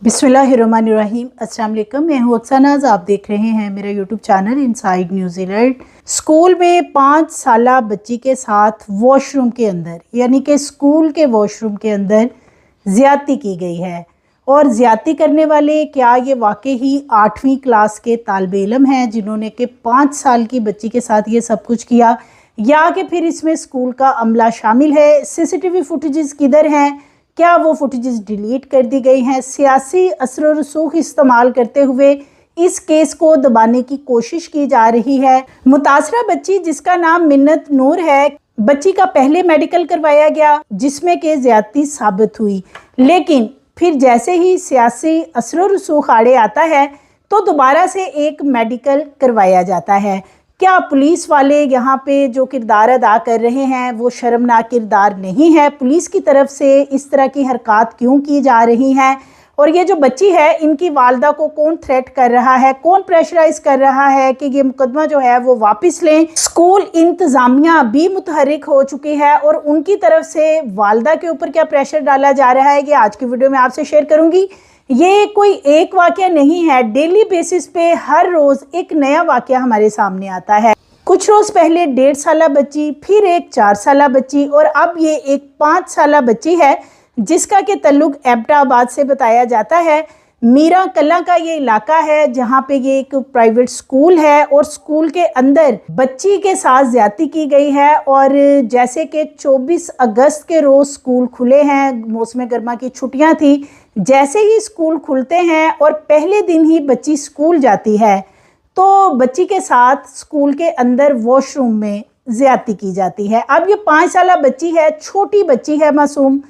बिस्मिल्लाहिर्रहमानिर्रहीम। अस्सलाम वालेकुम, मैं हूँ अक्सानाज़। आप देख रहे हैं मेरा YouTube channel inside news alert. School में 5 साला बच्ची के साथ वॉशरूम के अंदर यानी कि स्कूल के वॉशरूम के अंदर ज़्यादती की गई है। और ज़्यादती करने वाले क्या ये वाकई ही 8वीं क्लास के तालिब इल्म हैं जिन्होंने कि 5 साल की बच्ची के साथ ये सब कुछ किया, या कि फिर इसमें स्कूल का अमला शामिल है? सीसीटीवी फुटेजेस किधर हैं? क्या वो फुटेजेस डिलीट कर दी गई हैं? सियासी असर व रसूख इस्तेमाल करते हुए इस केस को दबाने की कोशिश की जा रही है। मुतासरा बच्ची जिसका नाम मिन्नत नूर है, बच्ची का पहले मेडिकल करवाया गया जिसमें कि ज़्यादती साबित हुई, लेकिन फिर जैसे ही सियासी असर व रसूख आड़े आता है तो दोबारा से एक मेडिकल करवाया जाता है। क्या पुलिस वाले यहाँ पे जो किरदार अदा कर रहे हैं वो शर्मनाक किरदार नहीं है? पुलिस की तरफ से इस तरह की हरकत क्यों की जा रही हैं? और ये जो बच्ची है, इनकी वालदा को कौन थ्रेट कर रहा है, कौन प्रेशराइज कर रहा है कि ये मुकदमा जो है वो वापस लें? स्कूल इंतज़ामिया भी मुतहरिक हो चुकी है और उनकी तरफ से वालदा के ऊपर क्या प्रेशर डाला जा रहा है, ये आज की वीडियो में आपसे शेयर करूँगी। ये कोई एक वाक़या नहीं है, डेली बेसिस पे हर रोज़ एक नया वाक़या हमारे सामने आता है। कुछ रोज़ पहले 1.5 साला बच्ची, फिर एक 4 साला बच्ची और अब ये एक 5 साला बच्ची है जिसका के तल्लुक एबटाबाद से बताया जाता है। मीरा कला का ये इलाका है जहाँ पे ये एक प्राइवेट स्कूल है और स्कूल के अंदर बच्ची के साथ ज़्यादती की गई है। और जैसे कि 24 अगस्त के रोज़ स्कूल खुले हैं, मौसम गर्मा की छुट्टियाँ थी, जैसे ही स्कूल खुलते हैं और पहले दिन ही बच्ची स्कूल जाती है तो बच्ची के साथ स्कूल के अंदर वॉशरूम में ज़्यादती की जाती है। अब ये 5 साला बच्ची है, छोटी बच्ची है, मासूम।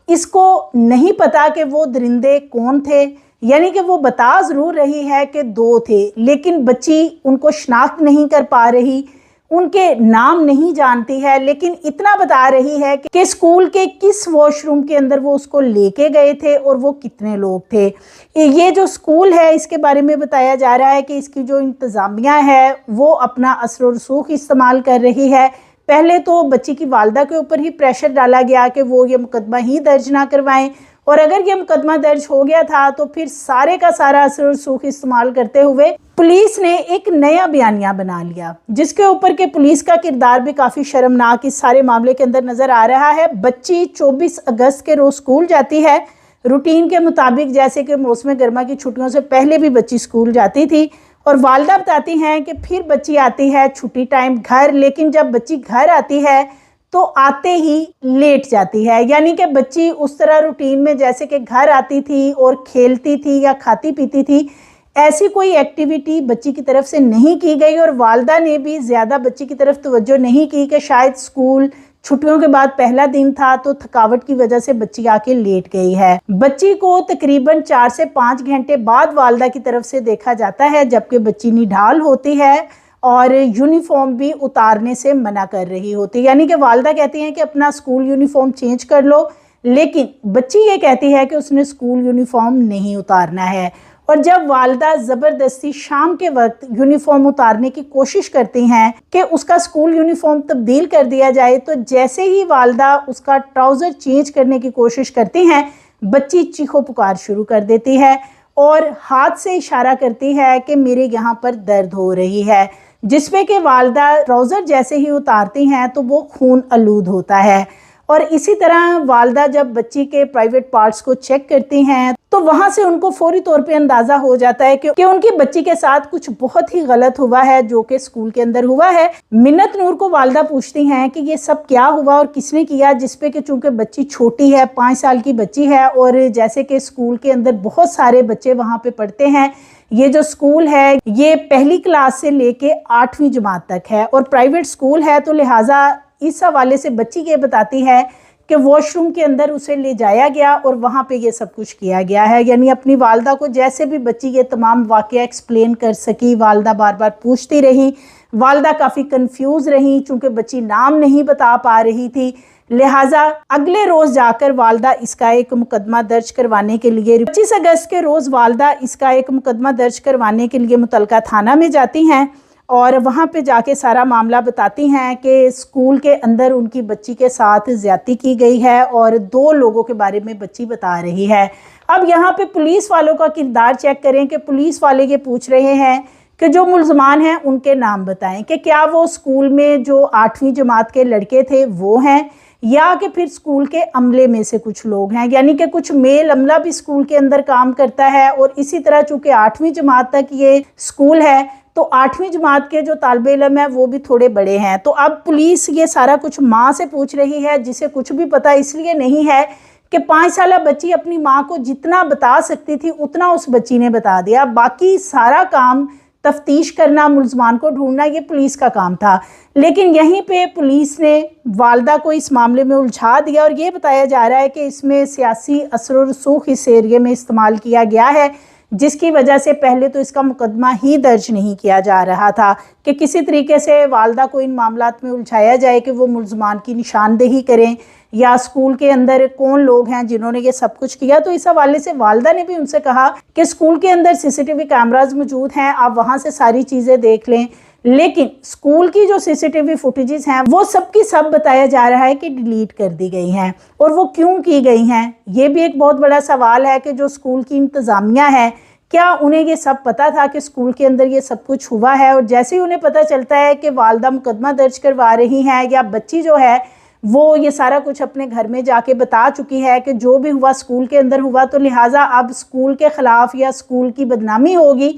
इसको नहीं पता कि वो दरिंदे कौन थे, यानी कि वो बता ज़रूर रही है कि 2 थे, लेकिन बच्ची उनको शनाख्त नहीं कर पा रही, उनके नाम नहीं जानती है, लेकिन इतना बता रही है कि स्कूल के किस वॉशरूम के अंदर वो उसको लेके गए थे और वो कितने लोग थे। ये जो स्कूल है इसके बारे में बताया जा रहा है कि इसकी जो इंतज़ामिया है वो अपना असर व रसूख इस्तेमाल कर रही है। पहले तो बच्ची की वालदा के ऊपर ही प्रेशर डाला गया कि वो ये मुकदमा ही दर्ज ना करवाएं, और अगर ये मुकदमा दर्ज हो गया था तो फिर सारे का सारा असर व रसूख इस्तेमाल करते हुए पुलिस ने एक नया बयानिया बना लिया जिसके ऊपर के पुलिस का किरदार भी काफ़ी शर्मनाक इस सारे मामले के अंदर नज़र आ रहा है। बच्ची 24 अगस्त के रोज़ स्कूल जाती है रूटीन के मुताबिक, जैसे कि मौसम गर्मा की छुट्टियों से पहले भी बच्ची स्कूल जाती थी। और वालदा बताती हैं कि फिर बच्ची आती है छुट्टी टाइम घर, लेकिन जब बच्ची घर आती है तो आते ही लेट जाती है, यानी कि बच्ची उस तरह रूटीन में जैसे कि घर आती थी और खेलती थी या खाती पीती थी, ऐसी कोई एक्टिविटी बच्ची की तरफ से नहीं की गई। और वालदा ने भी ज़्यादा बच्ची की तरफ तवज्जो नहीं की कि शायद स्कूल छुट्टियों के बाद पहला दिन था तो थकावट की वजह से बच्ची आके लेट गई है। बच्ची को तकरीबन 4 से 5 घंटे बाद वालदा की तरफ से देखा जाता है, जबकि बच्ची निढाल होती है और यूनिफॉर्म भी उतारने से मना कर रही होती है, यानी कि वालदा कहती हैं कि अपना स्कूल यूनिफॉर्म चेंज कर लो, लेकिन बच्ची ये कहती है कि उसने स्कूल यूनिफॉर्म नहीं उतारना है। और जब वालदा ज़बरदस्ती शाम के वक्त यूनिफॉर्म उतारने की कोशिश करती हैं कि उसका स्कूल यूनिफॉर्म तब्दील कर दिया जाए, तो जैसे ही वालदा उसका ट्राउज़र चेंज करने की कोशिश करती हैं, बच्ची चीखो पुकार शुरू कर देती है और हाथ से इशारा करती है कि मेरे यहाँ पर दर्द हो रही है, जिसमें कि वालदा ट्राउज़र जैसे ही उतारती हैं तो वो खून आलूद होता है। और इसी तरह वालदा जब बच्ची के प्राइवेट पार्ट्स को चेक करती हैं तो वहाँ से उनको फौरी तौर पे अंदाज़ा हो जाता है कि उनकी बच्ची के साथ कुछ बहुत ही गलत हुआ है, जो कि स्कूल के अंदर हुआ है। मिन्नत नूर को वालदा पूछती हैं कि ये सब क्या हुआ और किसने किया, जिसपे कि चूँकि बच्ची छोटी है, 5 साल की बच्ची है और जैसे कि स्कूल के अंदर बहुत सारे बच्चे वहाँ पे पढ़ते हैं। ये जो स्कूल है ये पहली क्लास से लेके 8वीं जमात तक है और प्राइवेट स्कूल है, तो लिहाजा इस हवाले से बच्ची ये बताती है कि वॉशरूम के अंदर उसे ले जाया गया और वहाँ पे ये सब कुछ किया गया है। यानी अपनी वालदा को जैसे भी बच्ची ये तमाम वाक़या एक्सप्लेन कर सकी, वालदा बार बार पूछती रही। वालदा काफ़ी कंफ्यूज रही चूँकि बच्ची नाम नहीं बता पा रही थी, लिहाजा अगले रोज़ जाकर वालदा इसका एक मुकदमा दर्ज करवाने के लिए 25 अगस्त के रोज़ वालदा इसका एक मुकदमा दर्ज करवाने के लिए मुतलका थाना में जाती हैं और वहाँ पे जाके सारा मामला बताती हैं कि स्कूल के अंदर उनकी बच्ची के साथ ज़्यादती की गई है और 2 लोगों के बारे में बच्ची बता रही है। اب یہاں پہ پولیس والوں کا کردار چیک کریں کہ پولیس والے یہ پوچھ رہے ہیں کہ جو ملزمان ہیں ان کے نام بتائیں کہ کیا وہ اسکول میں جو 8ویں جماعت کے لڑکے تھے وہ ہیں یا کہ پھر اسکول کے عملے میں سے کچھ لوگ ہیں، یعنی کہ کچھ میل عملہ بھی اسکول کے اندر کام کرتا ہے، اور اسی طرح چونکہ 8ویں جماعت تک یہ اسکول ہے تو 8ویں جماعت کے جو طالب علم ہیں وہ بھی تھوڑے بڑے ہیں۔ تو اب پولیس یہ سارا کچھ ماں سے پوچھ رہی ہے جسے کچھ بھی پتہ اس لیے نہیں ہے کہ 5 سالہ بچی اپنی ماں کو جتنا بتا سکتی تھی اتنا اس بچی نے بتا دیا، باقی سارا کام تفتیش کرنا، ملزمان کو ڈھونڈنا، یہ پولیس کا کام تھا۔ لیکن یہیں پہ پولیس نے والدہ کو اس معاملے میں الجھا دیا، اور یہ بتایا جا رہا ہے کہ اس میں سیاسی اثر و رسوخ اس ایریے میں استعمال کیا گیا ہے، جس کی وجہ سے پہلے تو اس کا مقدمہ ہی درج نہیں کیا جا رہا تھا کہ کسی طریقے سے والدہ کو ان معاملات میں الجھایا جائے کہ وہ ملزمان کی نشاندہی کریں یا اسکول کے اندر کون لوگ ہیں جنہوں نے یہ سب کچھ کیا۔ تو اس حوالے سے والدہ نے بھی ان سے کہا کہ اسکول کے اندر CCTV کیمراز موجود ہیں، آپ وہاں سے ساری چیزیں دیکھ لیں، لیکن اسکول کی جو CCTV فوٹیجز ہیں وہ سب کی سب بتایا جا رہا ہے کہ ڈیلیٹ کر دی گئی ہیں، اور وہ کیوں کی گئی ہیں یہ بھی ایک بہت بڑا سوال ہے کہ جو اسکول کی انتظامیہ ہے کیا انہیں یہ سب پتا تھا کہ اسکول کے اندر یہ سب کچھ ہوا ہے، اور جیسے ہی انہیں پتہ چلتا ہے کہ والدہ مقدمہ درج کروا رہی ہیں یا بچی جو ہے وہ یہ سارا کچھ اپنے گھر میں جا کے بتا چکی ہے کہ جو بھی ہوا اسکول کے اندر ہوا، تو لہٰذا اب اسکول کے خلاف یا اسکول کی بدنامی ہوگی،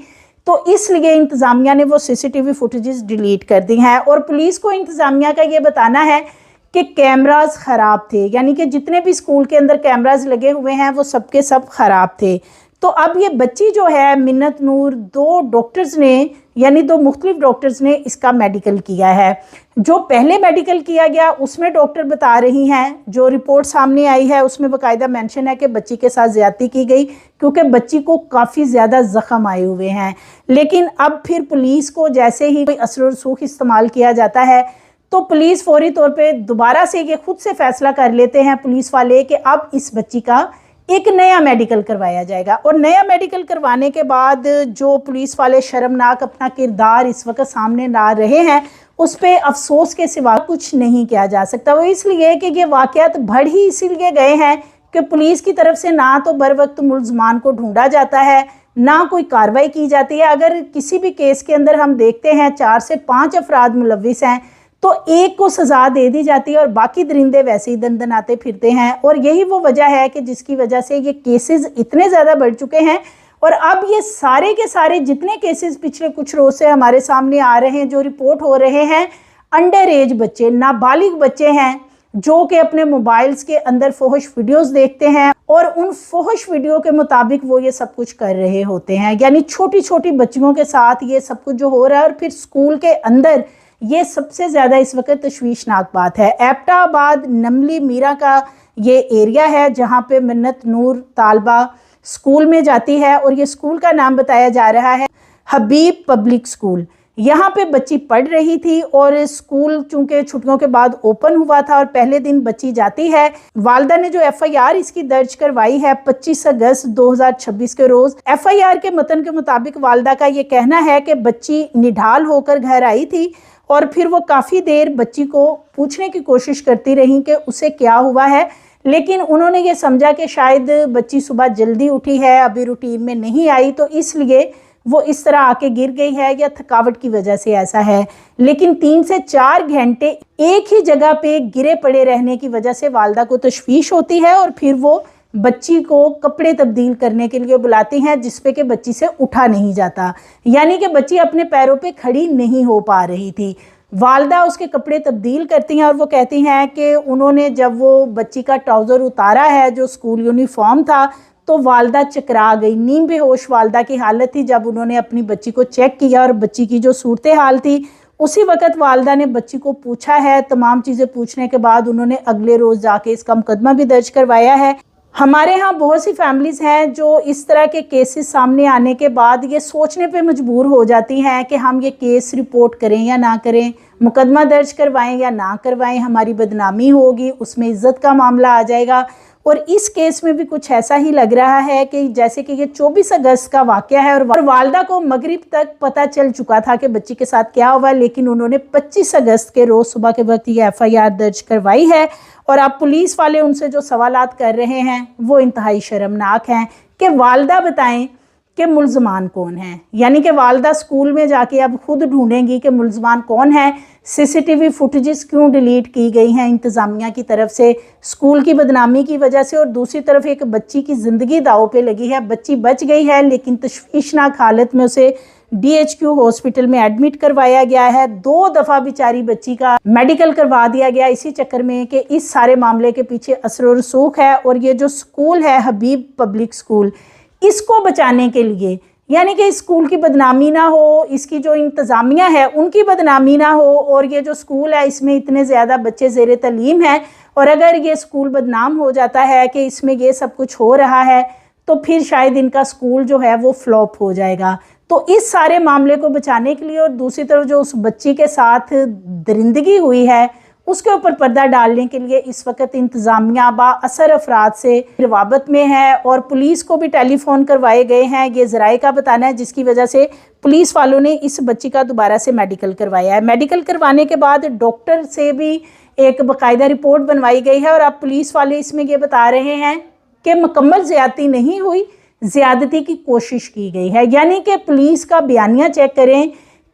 تو اس لیے انتظامیہ نے وہ CCTV فوٹیجز ڈیلیٹ کر دی ہیں۔ اور پولیس کو انتظامیہ کا یہ بتانا ہے کہ کیمراز خراب تھے، یعنی کہ جتنے بھی اسکول کے اندر کیمراز لگے ہوئے ہیں وہ سب کے سب خراب تھے۔ تو اب یہ بچی جو ہے منت نور، 2 ڈاکٹرز نے یعنی 2 مختلف ڈاکٹرز نے اس کا میڈیکل کیا ہے۔ جو پہلے میڈیکل کیا گیا اس میں ڈاکٹر بتا رہی ہیں، جو رپورٹ سامنے آئی ہے اس میں باقاعدہ مینشن ہے کہ بچی کے ساتھ زیادتی کی گئی کیونکہ بچی کو کافی زیادہ زخم آئے ہوئے ہیں۔ لیکن اب پھر پولیس کو جیسے ہی کوئی اثر و رسوخ استعمال کیا جاتا ہے تو پولیس فوری طور پہ دوبارہ سے یہ خود سے فیصلہ کر لیتے ہیں پولیس والے کہ اب اس بچی کا ایک نیا میڈیکل کروایا جائے گا، اور نیا میڈیکل کروانے کے بعد جو پولیس والے شرمناک اپنا کردار اس وقت سامنے لا رہے ہیں اس پہ افسوس کے سوا کچھ نہیں کیا جا سکتا۔ وہ اس لیے کہ یہ واقعات بڑھ ہی اسی لیے گئے ہیں کہ پولیس کی طرف سے نہ تو بر وقت ملزمان کو ڈھونڈا جاتا ہے، نہ کوئی کارروائی کی جاتی ہے۔ اگر کسی بھی کیس کے اندر ہم دیکھتے ہیں 4 سے 5 افراد ملوث ہیں تو ایک کو سزا دے دی جاتی ہے اور باقی درندے ویسے ہی دندناتے پھرتے ہیں، اور یہی وہ وجہ ہے کہ جس کی وجہ سے یہ کیسز اتنے زیادہ بڑھ چکے ہیں۔ اور اب یہ سارے کے سارے جتنے کیسز پچھلے کچھ روز سے ہمارے سامنے آ رہے ہیں، جو رپورٹ ہو رہے ہیں، انڈر ایج بچے، نابالغ بچے ہیں جو کہ اپنے موبائلز کے اندر فحش ویڈیوز دیکھتے ہیں اور ان فحش ویڈیو کے مطابق وہ یہ سب کچھ کر رہے ہوتے ہیں، یعنی چھوٹی چھوٹی بچیوں کے ساتھ یہ سب کچھ جو ہو رہا ہے۔ اور پھر اسکول کے اندر یہ سب سے زیادہ اس وقت تشویشناک بات ہے، ایبٹا آباد نملی میرا کا یہ ایریا ہے جہاں پہ منت نور طالبہ اسکول میں جاتی ہے، اور یہ اسکول کا نام بتایا جا رہا ہے حبیب پبلک اسکول۔ یہاں پہ بچی پڑھ رہی تھی اور اسکول چونکہ چھٹیوں کے بعد اوپن ہوا تھا اور پہلے دن بچی جاتی ہے۔ والدہ نے جو FIR اس کی درج کروائی ہے 25 اگست 2026 کے روز، FIR کے متن کے مطابق والدہ کا یہ کہنا ہے کہ بچی نڈھال ہو کر گھر آئی تھی اور پھر وہ کافی دیر بچی کو پوچھنے کی کوشش کرتی رہی کہ اسے کیا ہوا ہے، لیکن انہوں نے یہ سمجھا کہ شاید بچی صبح جلدی اٹھی ہے، ابھی روٹین میں نہیں آئی، تو اس لیے وہ اس طرح آ کے گر گئی ہے یا تھکاوٹ کی وجہ سے ایسا ہے۔ لیکن 3 سے 4 گھنٹے ایک ہی جگہ پہ گرے پڑے رہنے کی وجہ سے والدہ کو تشویش ہوتی ہے اور پھر وہ بچی کو کپڑے تبدیل کرنے کے لیے بلاتی ہیں، جس پہ کہ بچی سے اٹھا نہیں جاتا، یعنی کہ بچی اپنے پیروں پہ کھڑی نہیں ہو پا رہی تھی۔ والدہ اس کے کپڑے تبدیل کرتی ہیں اور وہ کہتی ہیں کہ انہوں نے جب وہ بچی کا ٹراؤزر اتارا ہے جو اسکول یونیفارم تھا تو والدہ چکرا گئی، نیم بے ہوش والدہ کی حالت تھی۔ جب انہوں نے اپنی بچی کو چیک کیا اور بچی کی جو صورتحال تھی اسی وقت والدہ نے بچی کو پوچھا ہے، تمام چیزیں پوچھنے کے بعد انہوں نے اگلے روز جا کے اس کا مقدمہ بھی درج کروایا ہے۔ ہمارے ہاں بہت سی فیملیز ہیں جو اس طرح کے کیسز سامنے آنے کے بعد یہ سوچنے پہ مجبور ہو جاتی ہیں کہ ہم یہ کیس رپورٹ کریں یا نہ کریں، مقدمہ درج کروائیں یا نہ کروائیں، ہماری بدنامی ہوگی، اس میں عزت کا معاملہ آ جائے گا۔ اور اس کیس میں بھی کچھ ایسا ہی لگ رہا ہے کہ جیسے کہ یہ 24 اگست کا واقعہ ہے اور والدہ کو مغرب تک پتہ چل چکا تھا کہ بچی کے ساتھ کیا ہوا، لیکن انہوں نے 25 اگست کے روز صبح کے وقت یہ FIR درج کروائی ہے۔ اور اب پولیس والے ان سے جو سوالات کر رہے ہیں وہ انتہائی شرمناک ہیں کہ والدہ بتائیں کہ ملزمان کون ہیں، یعنی کہ والدہ سکول میں جا کے اب خود ڈھونڈیں گی کہ ملزمان کون ہیں، CCTV فوٹیجز کیوں ڈیلیٹ کی گئی ہیں انتظامیہ کی طرف سے سکول کی بدنامی کی وجہ سے، اور دوسری طرف ایک بچی کی زندگی داؤ پہ لگی ہے۔ بچی بچ گئی ہے لیکن تشویشناک حالت میں اسے DHQ ہاسپٹل میں ایڈمٹ کروایا گیا ہے۔ 2 دفعہ بیچاری بچی کا میڈیکل کروا دیا گیا اسی چکر میں کہ اس سارے معاملے کے پیچھے اثر و رسوخ ہے۔ اور یہ جو سکول ہے حبیب پبلک سکول، اس کو بچانے کے لیے، یعنی کہ اس سکول کی بدنامی نہ ہو، اس کی جو انتظامیہ ہے ان کی بدنامی نہ ہو، اور یہ جو سکول ہے اس میں اتنے زیادہ بچے زیر تعلیم ہیں، اور اگر یہ سکول بدنام ہو جاتا ہے کہ اس میں یہ سب کچھ ہو رہا ہے تو پھر شاید ان کا سکول جو ہے وہ فلاپ ہو جائے گا۔ تو اس سارے معاملے کو بچانے کے لیے اور دوسری طرف جو اس بچی کے ساتھ درندگی ہوئی ہے اس کے اوپر پردہ ڈالنے کے لیے اس وقت انتظامیہ با اثر افراد سے روابط میں ہے، اور پولیس کو بھی ٹیلی فون کروائے گئے ہیں، یہ ذرائع کا بتانا ہے، جس کی وجہ سے پولیس والوں نے اس بچی کا دوبارہ سے میڈیکل کروایا ہے۔ میڈیکل کروانے کے بعد ڈاکٹر سے بھی ایک باقاعدہ رپورٹ بنوائی گئی ہے، اور اب پولیس والے اس میں یہ بتا رہے ہیں کہ مکمل زیادتی نہیں ہوئی، زیادتی کی کوشش کی گئی ہے۔ یعنی کہ پولیس کا بیانیہ چیک کریں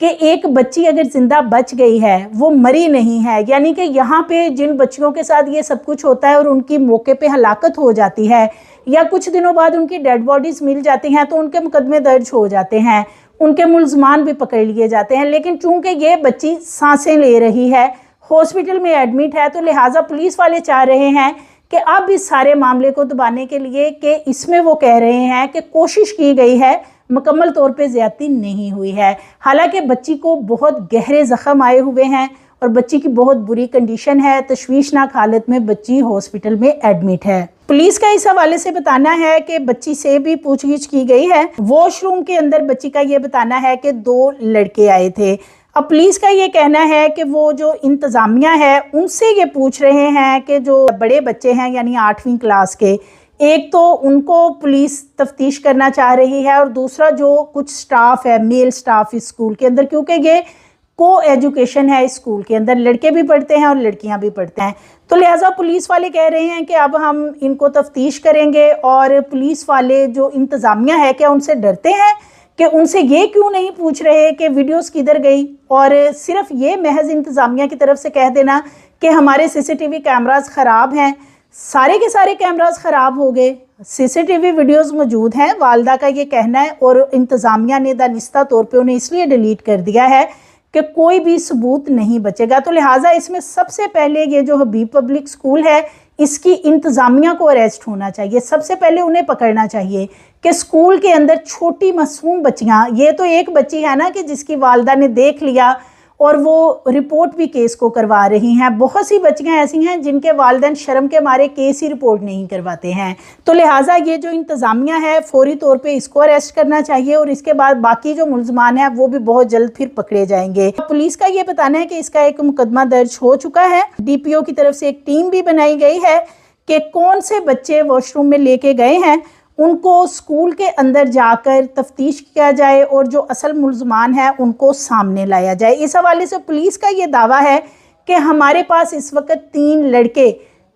کہ ایک بچی اگر زندہ بچ گئی ہے وہ مری نہیں ہے، یعنی کہ یہاں پہ جن بچیوں کے ساتھ یہ سب کچھ ہوتا ہے اور ان کی موقع پہ ہلاکت ہو جاتی ہے یا کچھ دنوں بعد ان کی ڈیڈ باڈیز مل جاتی ہیں تو ان کے مقدمے درج ہو جاتے ہیں، ان کے ملزمان بھی پکڑ لیے جاتے ہیں، لیکن چونکہ یہ بچی سانسیں لے رہی ہے، ہاسپٹل میں ایڈمٹ ہے، تو لہٰذا پولیس والے چاہ رہے ہیں کہ اب اس سارے معاملے کو دبانے کے لیے کہ اس میں وہ کہہ رہے ہیں کہ کوشش کی گئی ہے، مکمل طور پہ زیادتی نہیں ہوئی ہے۔ حالانکہ بچی کو بہت گہرے زخم آئے ہوئے ہیں اور بچی کی بہت بری کنڈیشن ہے، تشویشناک حالت میں بچی ہاسپٹل میں ایڈمٹ ہے۔ پولیس کا اس حوالے سے بتانا ہے کہ بچی سے بھی پوچھ گچھ کی گئی ہے۔ واش روم کے اندر بچی کا یہ بتانا ہے کہ 2 لڑکے آئے تھے۔ اب پولیس کا یہ کہنا ہے کہ وہ جو انتظامیہ ہے ان سے یہ پوچھ رہے ہیں کہ جو بڑے بچے ہیں یعنی 8ویں کلاس کے، ایک تو ان کو پولیس تفتیش کرنا چاہ رہی ہے، اور دوسرا جو کچھ سٹاف ہے، میل سٹاف اس سکول کے اندر، کیونکہ یہ کو ایجوکیشن ہے اس سکول کے اندر، لڑکے بھی پڑھتے ہیں اور لڑکیاں بھی پڑھتے ہیں، تو لہٰذا پولیس والے کہہ رہے ہیں کہ اب ہم ان کو تفتیش کریں گے۔ اور پولیس والے جو انتظامیہ ہے کیا ان سے ڈرتے ہیں کہ ان سے یہ کیوں نہیں پوچھ رہے کہ ویڈیوز کدھر گئی، اور صرف یہ محض انتظامیہ کی طرف سے کہہ دینا کہ ہمارے CCTV کیمراز خراب ہیں، سارے کے سارے کیمراز خراب ہو گئے، CCTV ویڈیوز موجود ہیں، والدہ کا یہ کہنا ہے، اور انتظامیہ نے دانستہ طور پہ انہیں اس لیے ڈیلیٹ کر دیا ہے کہ کوئی بھی ثبوت نہیں بچے گا۔ تو لہٰذا اس میں سب سے پہلے یہ جو حبیب پبلک سکول ہے اس کی انتظامیہ کو اریسٹ ہونا چاہیے، سب سے پہلے انہیں پکڑنا چاہیے کہ سکول کے اندر چھوٹی معصوم بچیاں، یہ تو ایک بچی ہے نا کہ جس کی والدہ نے دیکھ لیا اور وہ رپورٹ بھی کیس کو کروا رہی ہیں، بہت سی بچیاں ایسی ہیں جن کے والدین شرم کے مارے کیس ہی رپورٹ نہیں کرواتے ہیں، تو لہٰذا یہ جو انتظامیہ ہے فوری طور پہ اس کو اریسٹ کرنا چاہیے، اور اس کے بعد باقی جو ملزمان ہیں وہ بھی بہت جلد پھر پکڑے جائیں گے۔ پولیس کا یہ بتانا ہے کہ اس کا ایک مقدمہ درج ہو چکا ہے، DPO کی طرف سے ایک ٹیم بھی بنائی گئی ہے کہ کون سے بچے واش روم میں لے کے گئے ہیں ان کو سکول کے اندر جا کر تفتیش کیا جائے اور جو اصل ملزمان ہیں ان کو سامنے لایا جائے۔ اس حوالے سے پولیس کا یہ دعویٰ ہے کہ ہمارے پاس اس وقت 3 لڑکے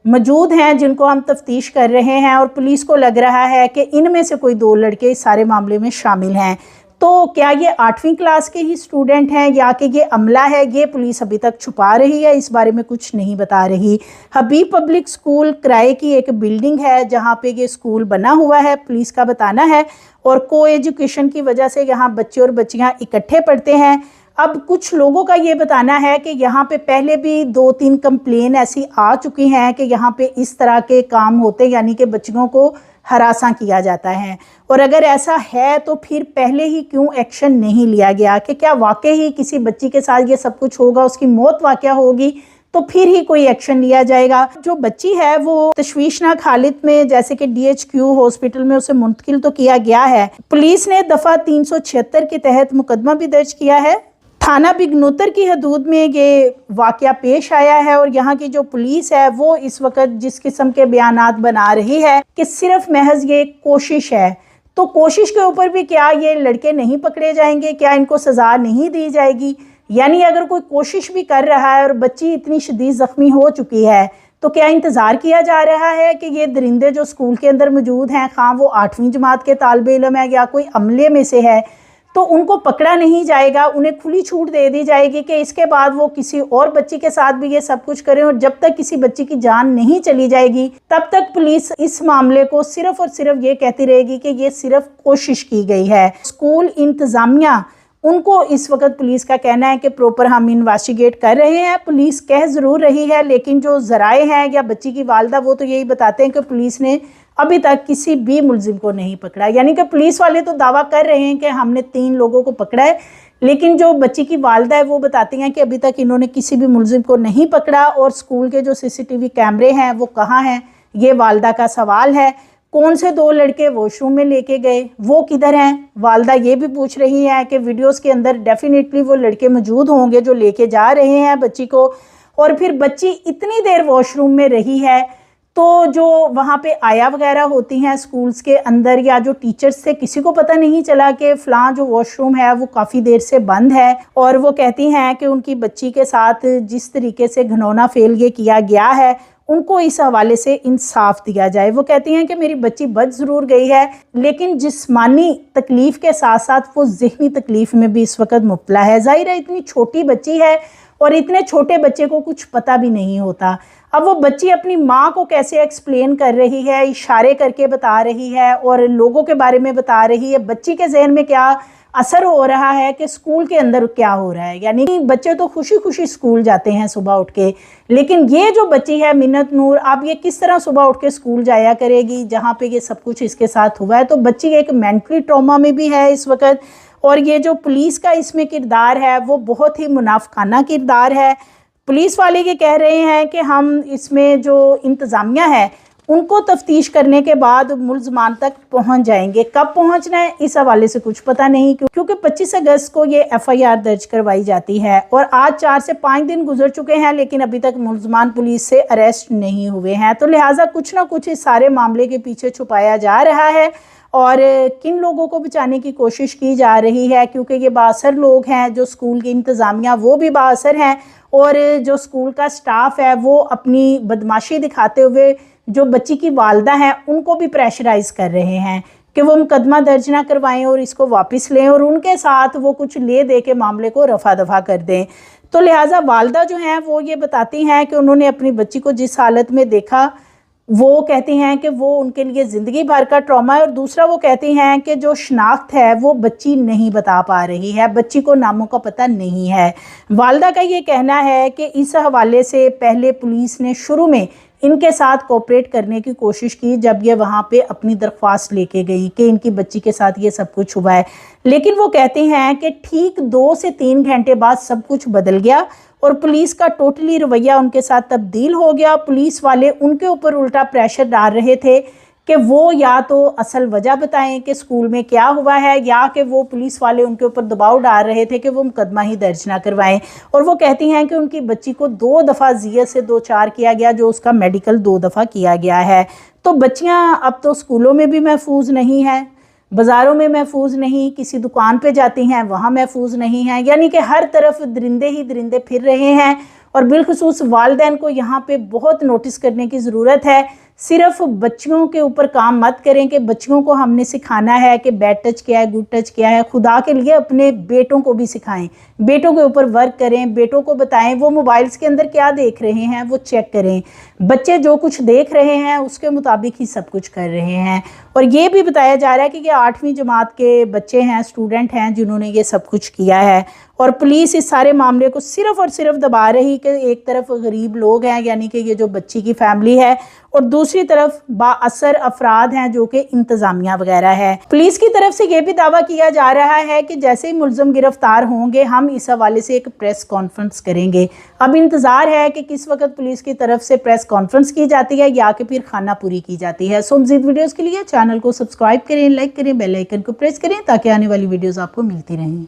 موجود ہیں جن کو ہم تفتیش کر رہے ہیں، اور پولیس کو لگ رہا ہے کہ ان میں سے کوئی 2 لڑکے اس سارے معاملے میں شامل ہیں۔ تو کیا یہ 8ویں کلاس کے ہی اسٹوڈنٹ ہیں یا کہ یہ عملہ ہے، یہ پولیس ابھی تک چھپا رہی ہے، اس بارے میں کچھ نہیں بتا رہی۔ حبیب پبلک سکول کرائے کی ایک بلڈنگ ہے جہاں پہ یہ سکول بنا ہوا ہے، پولیس کا بتانا ہے، اور کو ایجوکیشن کی وجہ سے یہاں بچے اور بچیاں اکٹھے پڑھتے ہیں۔ اب کچھ لوگوں کا یہ بتانا ہے کہ یہاں پہ پہلے بھی 2-3 کمپلین ایسی آ چکی ہیں کہ یہاں پہ اس طرح کے کام ہوتے، یعنی کہ بچیوں کو ہراساں کیا جاتا ہے، اور اگر ایسا ہے تو پھر پہلے ہی کیوں ایکشن نہیں لیا گیا، کہ کیا واقعی ہی کسی بچی کے ساتھ یہ سب کچھ ہوگا، اس کی موت واقعہ ہوگی تو پھر ہی کوئی ایکشن لیا جائے گا۔ جو بچی ہے وہ تشویشناک حالت میں جیسے کہ DHQ ہاسپٹل میں اسے منتقل تو کیا گیا ہے، پولیس نے دفعہ 376 کے تحت مقدمہ بھی درج کیا ہے۔ थाना बिगनोतर की हदूद में ये वाक़या पेश आया है और यहाँ की जो पुलिस है वो इस वक्त जिस किस्म के बयानात बना रही है कि सिर्फ महज ये कोशिश है, तो कोशिश के ऊपर भी क्या ये लड़के नहीं पकड़े जाएंगे, क्या इनको सज़ा नहीं दी जाएगी? यानी अगर कोई कोशिश भी कर रहा है और बच्ची इतनी शदीद ज़ख्मी हो चुकी है तो क्या इंतज़ार किया जा रहा है कि ये दरिंदे जो स्कूल के अंदर मौजूद हैं, खां वो 8वीं जमात के तालिबे इल्म है या कोई अमले में से है, तो उनको पकड़ा नहीं जाएगा, उन्हें खुली छूट दे दी जाएगी कि इसके बाद वो किसी और बच्ची के साथ भी ये सब कुछ करें, और जब तक किसी बच्ची की जान नहीं चली जाएगी तब तक पुलिस इस मामले को सिर्फ और सिर्फ ये कहती रहेगी कि ये सिर्फ कोशिश की गई है। स्कूल इंतज़ामिया उनको इस वक्त पुलिस का कहना है कि प्रॉपर हम इन्वेस्टिगेट कर रहे हैं। पुलिस कह ज़रूर रही है लेकिन जो ज़राए हैं या बच्ची की वालदा वो तो यही बताते हैं कि पुलिस ने अभी तक किसी भी मुलजिम को नहीं पकड़ा। यानी कि पुलिस वाले तो दावा कर रहे हैं कि हमने 3 लोगों को पकड़ा है, लेकिन जो बच्ची की वालदा है वो बताती हैं कि अभी तक इन्होंने किसी भी मुलजिम को नहीं पकड़ा। और स्कूल के जो CCTV कैमरे हैं वो कहाँ हैं, ये वालदा का सवाल है। कौन से 2 लड़के वॉशरूम में लेके गए, वो किधर हैं? वालदा ये भी पूछ रही है कि वीडियोस के अंदर डेफिनेटली वो लड़के मौजूद होंगे जो लेके जा रहे हैं बच्ची को। और फिर बच्ची इतनी देर वॉशरूम में रही है तो जो वहाँ पे आया वगैरह होती हैं स्कूल्स के अंदर या जो टीचर्स थे, किसी को पता नहीं चला कि फ़लाँ जो वॉशरूम है वो काफ़ी देर से बंद है। और वो कहती हैं कि उनकी बच्ची के साथ जिस तरीके से घिनौना फेल ये किया गया है उनको इस हवाले से इंसाफ दिया जाए। वो कहती हैं कि मेरी बच्ची बच ज़रूर गई है लेकिन जिस्मानी तकलीफ़ के साथ साथ वो ज़हनी तकलीफ़ में भी इस वक्त मुब्तला है। ज़ाहिर है इतनी छोटी बच्ची है और इतने छोटे बच्चे को कुछ पता भी नहीं होता। अब वो बच्ची अपनी माँ को कैसे एक्सप्लेन कर रही है, इशारे करके बता रही है और लोगों के बारे में बता रही है, बच्ची के जहन में क्या असर हो रहा है कि स्कूल के अंदर क्या हो रहा है। यानी बच्चे तो खुशी खुशी स्कूल जाते हैं सुबह उठ के, लेकिन ये जो बच्ची है मिन्नत नूर, अब ये किस तरह सुबह उठ के स्कूल जाया करेगी जहाँ पे ये सब कुछ इसके साथ हुआ है। तो बच्ची एक मेंटली ट्रॉमा में भी है इस वक्त। और ये जो पुलिस का इसमें किरदार है वो बहुत ही मुनाफिकाना किरदार है। पुलिस वाले ये कह रहे हैं कि हम इसमें जो इंतज़ामिया है उनको तफ्तीश करने के बाद मुलजमान तक पहुंच जाएंगे। कब पहुंचना है इस हवाले से कुछ पता नहीं, क्योंकि 25 अगस्त को ये FIR दर्ज करवाई जाती है और आज 4 से 5 दिन गुजर चुके हैं लेकिन अभी तक मुलजमान पुलिस से अरेस्ट नहीं हुए हैं। तो लिहाजा कुछ ना कुछ इस सारे मामले के पीछे छुपाया जा रहा है और किन लोगों को बचाने की कोशिश की जा रही है, क्योंकि ये बाअसर लोग हैं। जो स्कूल की इंतज़ामिया वो भी बाअसर हैं और जो स्कूल का स्टाफ है वो अपनी बदमाशी दिखाते हुए जो बच्ची की वालदा है उनको भी प्रेशराइज कर रहे हैं कि वो मुकदमा दर्ज ना करवाएं और इसको वापस लें और उनके साथ वो कुछ ले दे के मामले को रफा दफा कर दें। तो लिहाजा वालदा जो हैं वो ये बताती हैं कि उन्होंने अपनी बच्ची को जिस हालत में देखा वो कहती हैं कि वो उनके लिए ज़िंदगी भर का ट्रॉमा है। और दूसरा वो कहती हैं कि जो शनाख्त है वो बच्ची नहीं बता पा रही है, बच्ची को नामों का पता नहीं है। वालदा का ये कहना है कि इस हवाले से पहले पुलिस ने शुरू में इनके साथ कोऑपरेट करने की कोशिश की जब ये वहाँ पे अपनी दरख्वास्त लेके गई कि इनकी बच्ची के साथ ये सब कुछ हुआ है, लेकिन वो कहती हैं कि ठीक 2 से 3 घंटे बाद सब कुछ बदल गया और पुलिस का टोटली रवैया उनके साथ तब्दील हो गया। पुलिस वाले उनके ऊपर उल्टा प्रेशर डाल रहे थे कि वो या तो असल वजह बताएं कि स्कूल में क्या हुआ है, या कि वो पुलिस वाले उनके ऊपर दबाव डाल रहे थे कि वो मुकदमा ही दर्ज ना करवाएं। और वो कहती हैं कि उनकी बच्ची को 2 दफ़ा ज़िया से 2-4 किया गया, जो उसका मेडिकल 2 दफ़ा किया गया है। तो बच्चियां अब तो स्कूलों में भी महफूज नहीं हैं, बाज़ारों में महफूज नहीं, किसी दुकान पे जाती हैं वहाँ महफूज नहीं हैं। यानी कि हर तरफ दरिंदे ही दरिंदे फिर रहे हैं। और बिलखुसूस वालिदैन को यहाँ पे बहुत नोटिस करने की ज़रूरत है। सिर्फ बच्चियों के ऊपर काम मत करें कि बच्चियों को हमने सिखाना है कि बैड टच क्या है, गुड टच क्या है। खुदा के लिए अपने बेटों को भी सिखाएं, बेटों के ऊपर वर्क करें, बेटों को बताएं वो मोबाइल्स के अंदर क्या देख रहे हैं वो चेक करें। बच्चे जो कुछ देख रहे हैं उसके मुताबिक ही सब कुछ कर रहे हैं। और ये भी बताया जा रहा है कि ये 8वीं जमात के बच्चे हैं, स्टूडेंट हैं जिन्होंने ये सब कुछ किया है। और पुलिस इस सारे मामले को सिर्फ और सिर्फ दबा रही कि एक तरफ गरीब लोग हैं, यानी कि ये जो बच्ची की फैमिली है, और दूसरी तरफ बाअसर अफराद हैं जो कि इंतज़ामिया वगैरह है। पुलिस की तरफ से ये भी दावा किया जा रहा है कि जैसे ही मुलज़िम गिरफ्तार होंगे हम इस हवाले से एक प्रेस कॉन्फ्रेंस करेंगे। अब इंतज़ार है कि किस वक्त पुलिस की तरफ से प्रेस कॉन्फ्रेंस की जाती है या कि फिर खाना पूरी की जाती है। सो मज़ीद वीडियोज़ के लिए चैनल को सब्सक्राइब करें, लाइक करें, बेल आइकन को प्रेस करें ताकि आने वाली वीडियोज़ आपको मिलती रहें।